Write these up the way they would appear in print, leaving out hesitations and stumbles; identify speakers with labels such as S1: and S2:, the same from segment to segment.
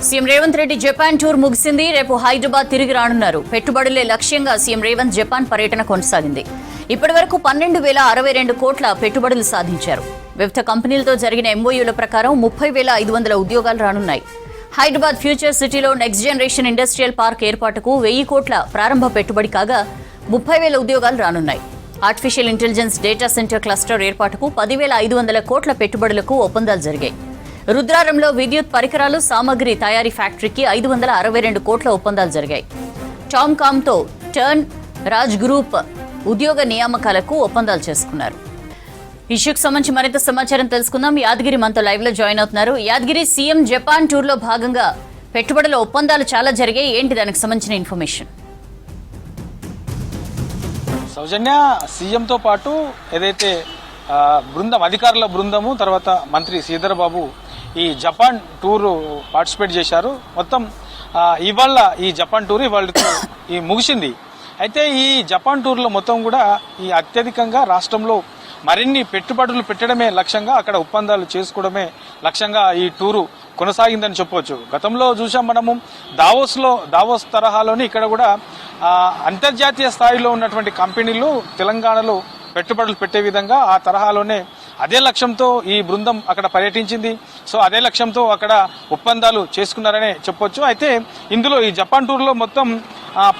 S1: CM Revanth Reddy Japan tour ముగిసింది. రేపు హైదరాబాద్ తిరిగి రానున్నారు. పెట్టుబడులే లక్ష్యంగా సీఎం రేవంత్ జపాన్ పర్యటన కొనసాగింది. ఇప్పటి వరకు 12,062 కోట్ల పెట్టుబడులు సాధించారు. వివిధ కంపెనీలతో జరిగిన ఎంఓయూల ప్రకారం 30,500 ఉద్యోగాలు రానున్నాయి. హైదరాబాద్ ఫ్యూచర్ సిటీలో నెక్స్ట్ జనరేషన్ ఇండస్ట్రియల్ పార్క్ ఏర్పాటుకు 1000 కోట్ల ప్రారంభ పెట్టుబడి కాగా 30,000 ఉద్యోగాలు రానున్నాయి. Artificial intelligence data centre cluster ఏర్పాటుకు 10,500 కోట్ల పెట్టుబడులకు ఒప్పందాలు జరిగాయి. రుద్రారంలో విద్యుత్ పరికరాలు సామగ్రి తయారీ ఫ్యాక్టరీకి 562 కోట్ల ఒప్పందాలు జరిగాయి. టామ్కామ్తో టర్న్ రాజ్ గ్రూప్ ఉద్యోగ నియామకాలకు ఒప్పందాలు చేసుకున్నారు. ఇష్యూకి సంబంధించి మరింత సమాచారం తెలుసుకుందాం. యాదగిరి మనతో లైవ్ లో జాయిన్ అవుతున్నారు. యాదగిరి, సీఎం జపాన్ టూర్ లో భాగంగా పెట్టుబడుల ఒప్పందాలు చాలా జరిగాయి. ఏంటి దానికి సంబంధించిన ఇన్ఫర్మేషన్?
S2: సౌజన్య, సీఎంతో పాటు ఏదైతే బృందం అధికారుల బృందము తర్వాత మంత్రి శ్రీధర్ బాబు ఈ జపాన్ టూర్ పార్టిసిపేట్ చేశారు. మొత్తం ఇవాళ ఈ జపాన్ టూర్ ఇవాళతో ఈ ముగిసింది. అయితే ఈ జపాన్ టూర్లో మొత్తం కూడా ఈ అత్యధికంగా రాష్ట్రంలో మరిన్ని పెట్టుబడులు పెట్టడమే లక్ష్యంగా, అక్కడ ఒప్పందాలు చేసుకోవడమే లక్ష్యంగా ఈ టూరు కొనసాగిందని చెప్పవచ్చు. గతంలో చూసాం మనము దావోస్ తరహాలోని ఇక్కడ కూడా అంతర్జాతీయ స్థాయిలో ఉన్నటువంటి కంపెనీలు తెలంగాణలో పెట్టుబడులు పెట్టే విధంగా ఆ తరహాలోనే అదే లక్ష్యంతో ఈ బృందం అక్కడ పర్యటించింది. సో అదే లక్ష్యంతో అక్కడ ఒప్పందాలు చేసుకున్నారనే చెప్పొచ్చు. అయితే ఇందులో ఈ జపాన్ టూర్లో మొత్తం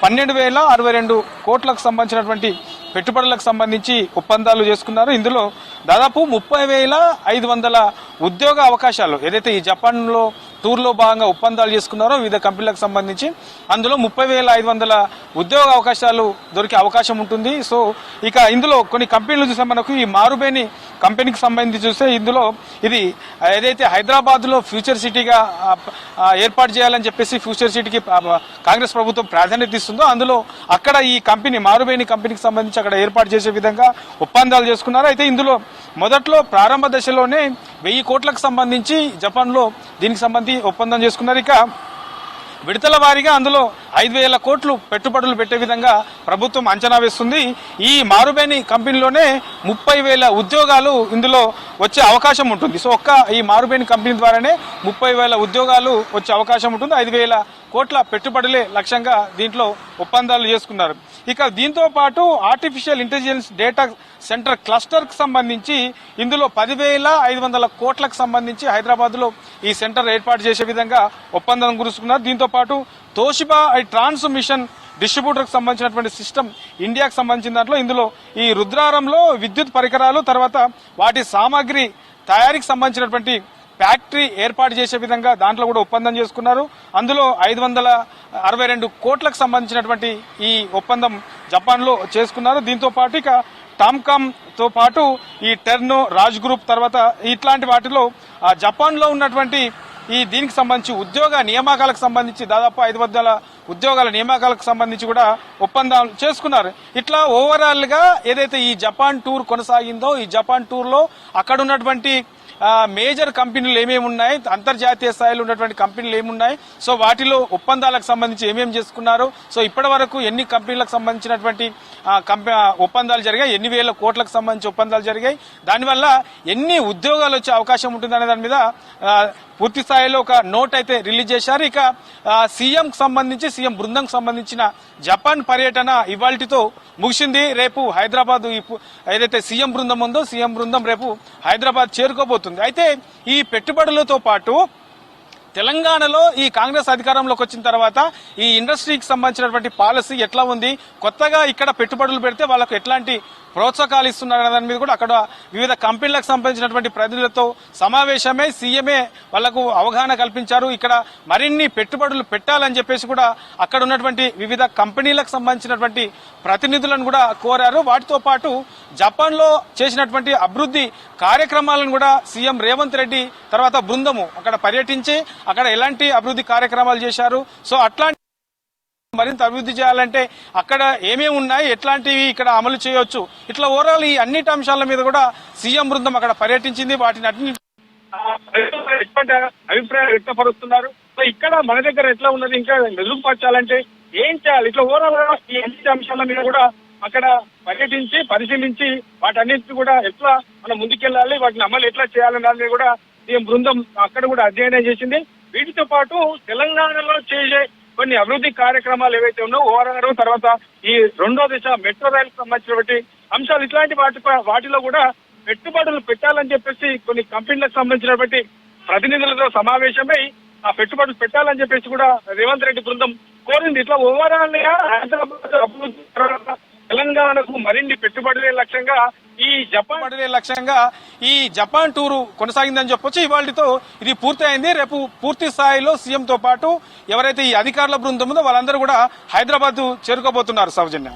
S2: 12,062 కోట్లకు సంబంధించినటువంటి పెట్టుబడులకు సంబంధించి ఒప్పందాలు చేసుకున్నారు. ఇందులో దాదాపు 30,500 ఉద్యోగ అవకాశాలు ఏదైతే ఈ జపాన్లో టూర్లో భాగంగా ఒప్పందాలు చేసుకున్నారో వివిధ కంపెనీలకు సంబంధించి అందులో 30,500 ఉద్యోగ అవకాశాలు దొరికే అవకాశం ఉంటుంది. సో ఇక ఇందులో కొన్ని కంపెనీలు చూస్తే మనకు ఈ మారుబేని కంపెనీకి సంబంధించి చూస్తే ఇందులో ఇది ఏదైతే హైదరాబాద్లో ఫ్యూచర్ సిటీగా ఏర్పాటు చేయాలని చెప్పేసి ఫ్యూచర్ సిటీకి కాంగ్రెస్ ప్రభుత్వం ప్రాధాన్యత ఇస్తుందో అందులో అక్కడ ఈ కంపెనీ మారుబేని కంపెనీకి సంబంధించి అక్కడ ఏర్పాటు చేసే విధంగా ఒప్పందాలు చేసుకున్నారు. అయితే ఇందులో మొదట్లో ప్రారంభ దశలోనే 1000 కోట్లకు సంబంధించి జపాన్లో దీనికి సంబంధించి ఒప్పందం చేసుకున్నారు. ఇక విడతల వారీగా అందులో 5,000 కోట్లు పెట్టుబడులు పెట్టే విధంగా ప్రభుత్వం అంచనా వేస్తుంది. ఈ మారుబేని కంపెనీలోనే 30,000 ఉద్యోగాలు ఇందులో వచ్చే అవకాశం ఉంటుంది. సో ఈ మారుబేని కంపెనీ ద్వారానే 30,000 ఉద్యోగాలు వచ్చే అవకాశం ఉంటుంది. 5,000 కోట్ల పెట్టుబడులే లక్ష్యంగా దీంట్లో ఒప్పందాలు చేసుకున్నారు. ఇక దీంతో పాటు artificial intelligence data centre cluster కు సంబంధించి ఇందులో 10,500 కోట్లకు సంబంధించి హైదరాబాద్ లో ఈ సెంటర్ ఏర్పాటు చేసే విధంగా ఒప్పందం కుదుర్చుకున్నారు. దీంతో పాటు తోషిబా ట్రాన్స్మిషన్ డిస్ట్రిబ్యూటర్ కు సంబంధించినటువంటి సిస్టమ్ ఇండియాకు సంబంధించిన దాంట్లో ఇందులో ఈ రుద్రారంలో విద్యుత్ పరికరాలు తర్వాత వాటి సామాగ్రి తయారీకి సంబంధించినటువంటి ఫ్యాక్టరీ ఏర్పాటు చేసే విధంగా దాంట్లో కూడా ఒప్పందం చేసుకున్నారు. అందులో 562 కోట్లకు సంబంధించినటువంటి ఈ ఒప్పందం జపాన్లో చేసుకున్నారు. దీంతో పాటు ఇక టామ్కామ్ తో పాటు ఈ టెర్నో రాజ్ గ్రూప్ తర్వాత ఇట్లాంటి వాటిలో జపాన్లో ఉన్నటువంటి ఈ దీనికి సంబంధించి ఉద్యోగ నియామకాలకు సంబంధించి దాదాపు 500 ఉద్యోగాల నియామకాలకు సంబంధించి కూడా ఒప్పందాలు చేసుకున్నారు. ఇట్లా ఓవరాల్ గా ఏదైతే ఈ జపాన్ టూర్ కొనసాగిందో ఈ జపాన్ టూర్ లో అక్కడ ఉన్నటువంటి మేజర్ కంపెనీలు ఏమేమి ఉన్నాయి, అంతర్జాతీయ స్థాయిలో ఉన్నటువంటి కంపెనీలు ఏమున్నాయి, సో వాటిలో ఒప్పందాలకు సంబంధించి ఏమేమి చేసుకున్నారు, సో ఇప్పటి వరకు ఎన్ని కంపెనీలకు సంబంధించినటువంటి ఒప్పందాలు జరిగాయి, ఎన్ని వేల కోట్లకు సంబంధించి ఒప్పందాలు జరిగాయి, దానివల్ల ఎన్ని ఉద్యోగాలు వచ్చే అవకాశం ఉంటుందనే దాని మీద పూర్తి స్థాయిలో ఒక నోట్ అయితే రిలీజ్ చేశారు. ఇక సీఎం సంబంధించి సీఎం బృందంకు సంబంధించిన జపాన్ పర్యటన ఇవాల్టితో ముగిసింది. రేపు హైదరాబాద్ ఏదైతే సీఎం బృందం ఉందో సీఎం బృందం రేపు హైదరాబాద్ చేరుకోబోతుంది. అయితే ఈ పెట్టుబడులతో పాటు తెలంగాణలో ఈ కాంగ్రెస్ అధికారంలోకి వచ్చిన తర్వాత ఈ ఇండస్ట్రీకి సంబంధించినటువంటి పాలసీ ఎట్లా ఉంది, కొత్తగా ఇక్కడ పెట్టుబడులు పెడితే వాళ్ళకు ఎట్లాంటి ప్రోత్సాహకాలు ఇస్తున్నారు దాని మీద కూడా అక్కడ వివిధ కంపెనీలకు సంబంధించినటువంటి ప్రతినిధులతో సమావేశమై సీఎంఏ వాళ్లకు అవగాహన కల్పించారు. ఇక్కడ మరిన్ని పెట్టుబడులు పెట్టాలని చెప్పేసి కూడా అక్కడ ఉన్నటువంటి వివిధ కంపెనీలకు సంబంధించినటువంటి ప్రతినిధులను కూడా కోరారు. వాటితో పాటు జపాన్ లో చేసినటువంటి అభివృద్ధి కార్యక్రమాలను కూడా సీఎం రేవంత్ రెడ్డి తర్వాత బృందము అక్కడ పర్యటించి అక్కడ ఎలాంటి అభివృద్ధి కార్యక్రమాలు చేశారు, సో అట్లాంటి మరింత అభివృద్ధి చేయాలంటే అక్కడ ఏమేమి ఉన్నాయి, ఎట్లాంటివి ఇక్కడ అమలు చేయవచ్చు, ఇట్లా ఓవరాల్ ఈ అన్నిటి అంశాల మీద కూడా సీఎం బృందం అక్కడ పర్యటించింది. వాటిని అన్ని అభిప్రాయాలు వ్యక్తపరుస్తున్నారు. సో ఇక్కడ మన దగ్గర ఎట్లా ఉన్నది, ఇంకా మెరుగుపరచాలంటే ఏం చేయాలి, ఇట్లా ఓవరాల్ గా ఈ అన్ని అంశాల మీద కూడా అక్కడ పర్యటించి పరిశీలించి వాటన్నిటిని కూడా ఎట్లా మనం ముందుకెళ్లాలి, వాటిని అమలు ఎట్లా చేయాలనే దాని మీద కూడా సీఎం బృందం అక్కడ కూడా అధ్యయనం చేసింది.
S3: వీటితో పాటు తెలంగాణలో చేసే కొన్ని అభివృద్ధి కార్యక్రమాలు ఏవైతే ఉన్నాయో ఓఆర్ఆర్ తర్వాత ఈ రెండో దశ మెట్రో రైలు సంబంధించినటువంటి అంశాలు ఇట్లాంటి వాటిలో కూడా పెట్టుబడులు పెట్టాలని చెప్పేసి కొన్ని కంపెనీలకు సంబంధించినటువంటి ప్రతినిధులతో సమావేశమై ఆ పెట్టుబడులు పెట్టాలని చెప్పేసి కూడా రేవంత్ రెడ్డి బృందం కోరింది. ఇట్లా ఓవరాల్ గా హైదరాబాద్ అభివృద్ధి తర్వాత తెలంగాణకు మరిన్ని పెట్టుబడులే లక్ష్యంగా
S2: ఈ జపాన్ టూరు కొనసాగిందని చెప్పొచ్చు. ఇవాళతో ఇది పూర్తయింది. రేపు పూర్తి స్థాయిలో సీఎంతో పాటు ఎవరైతే ఈ అధికారుల బృందం ఉందో వాళ్ళందరూ కూడా హైదరాబాద్ చేరుకోబోతున్నారు. సౌజన్య.